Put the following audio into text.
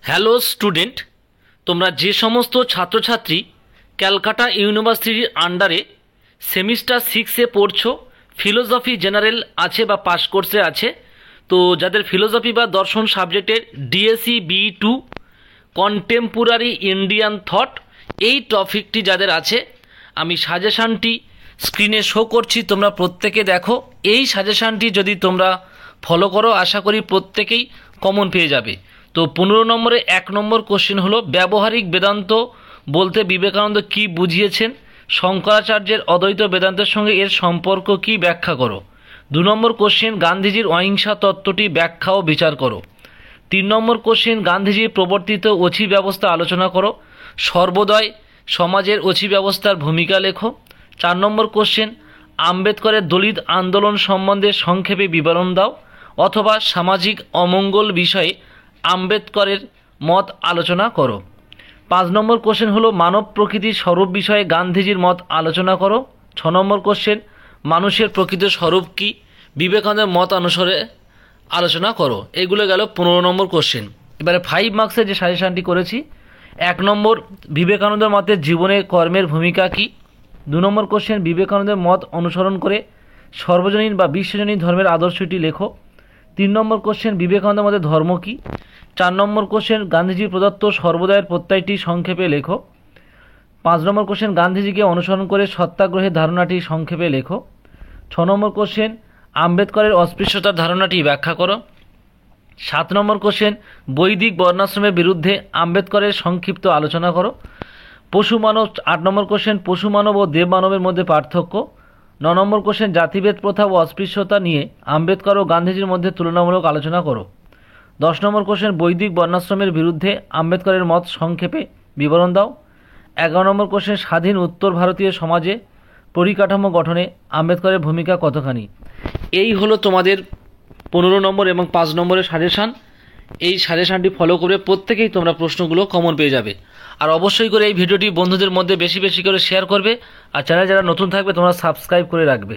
Hello student, তোমরা যে সমস্ত ছাত্রছাত্রী ক্যালকাটা ইউনিভার্সিটির আন্ডারে সেমিস্টার 6-এ পড়ছো, ফিলোসফি জেনারেল আছে বা পাস কোর্সে আছে, তো যাদের ফিলোসফি বা দর্শন সাবজেক্টের DSC B2 contemporary Indian thought এই টপিকটি যাদের আছে, আমি সাজেশানটি স্ক্রিনে শো করছি, তোমরা প্রত্যেকে দেখো। এই সাজেশানটি যদি তোমরা ফলো করো, আশা করি প্রত্যেকেই কমন পেয়ে যাবে। তো 15 নম্বরে 1 নম্বর কোশ্চেন হলো, ব্যবহারিক বেদান্ত বলতে বিবেকানন্দ কি বুঝিয়েছেন? শঙ্করাচার্যের অদ্বৈত বেদান্তের সঙ্গে এর সম্পর্ক কি, ব্যাখ্যা করো। 2 নম্বর কোশ্চেন, গান্ধীজির অহিংসা তত্ত্বটি ব্যাখ্যা ও বিচার করো। 3 নম্বর কোশ্চেন, গান্ধীজির প্রবর্তিত অছি ব্যবস্থা আলোচনা করো। সর্বোদয় সমাজের অছি ব্যবস্থার ভূমিকা লেখো। 4 নম্বর কোশ্চেন, আম্বেদকরের দলিত আন্দোলন সম্বন্ধে সংক্ষেপে বিবরণ দাও, অথবা সামাজিক অমঙ্গল বিষয়ে আম্বেদকরের মত আলোচনা করো। 5 নম্বর কোশ্চেন হলো, মানব প্রকৃতির স্বরূপ বিষয়ে গান্ধীজির মত আলোচনা করো। 6 নম্বর কোশ্চেন, মানুষের প্রকৃত স্বরূপ কি, বিবেকানন্দের মত অনুসারে আলোচনা করো। এগুলো গেল 15 নম্বর কোশ্চেন। এবারে 5 মার্কসের যে সাজেশানটি করেছি, 1 নম্বর, বিবেকানন্দের মতে জীবনে কর্মের ভূমিকা কি। 2 নম্বর কোশ্চেন, বিবেকানন্দের মত অনুসরণ করে সর্বজনীন বা বিশ্বজনীন ধর্মের আদর্শটি লেখো। 3 নম্বর কোশ্চেন, বিবেকানন্দের মতে ধর্ম কি। 4 নম্বর কোশ্চেন, গান্ধীজির প্রদত্ত সর্বদয়ের প্রত্যয়টি সংক্ষেপে লেখো। 5 নম্বর কোশ্চেন, গান্ধীজিকে অনুসরণ করে সত্যাগ্রহের ধারণাটি সংক্ষেপে লেখো। 6 নম্বর কোশ্চেন, আম্বেদকরের অস্পৃশ্যতার ধারণাটি ব্যাখ্যা করো। 7 নম্বর কোশ্চেন, বৈদিক বর্ণাশ্রমের বিরুদ্ধে আম্বেদকরের সংক্ষিপ্ত আলোচনা করো। পশু মানব 8 নম্বর কোশ্চেন, পশু মানব ও দেব মানবের মধ্যে পার্থক্য। 9 নম্বর কোশ্চেন, জাতিভেদ প্রথা ও অস্পৃশ্যতা নিয়ে আম্বেদকর ও গান্ধীজির মধ্যে তুলনামূলক আলোচনা করো। 10 নম্বর কোশ্চেন, বৈদিক বর্ণাশ্রমের বিরুদ্ধে আম্বেদকরের মত সংক্ষেপে বিবরণ দাও। 11 নম্বর কোশ্চেন, স্বাধীন উত্তর ভারতীয় সমাজে পরিকাঠামো গঠনে আম্বেদকরের ভূমিকা কতখানি। এই হলো তোমাদের 15 নম্বর এবং 5 নম্বরের সাজেশান। এই সাজেশানটি ফলো করে প্রত্যেকেই তোমরা প্রশ্নগুলো কমন পেয়ে যাবে। আর অবশ্যই করে এই ভিডিওটি বন্ধুদের মধ্যে বেশি বেশি করে শেয়ার করবে, আর চ্যানেল যারা নতুন থাকবে তোমরা সাবস্ক্রাইব করে রাখবে।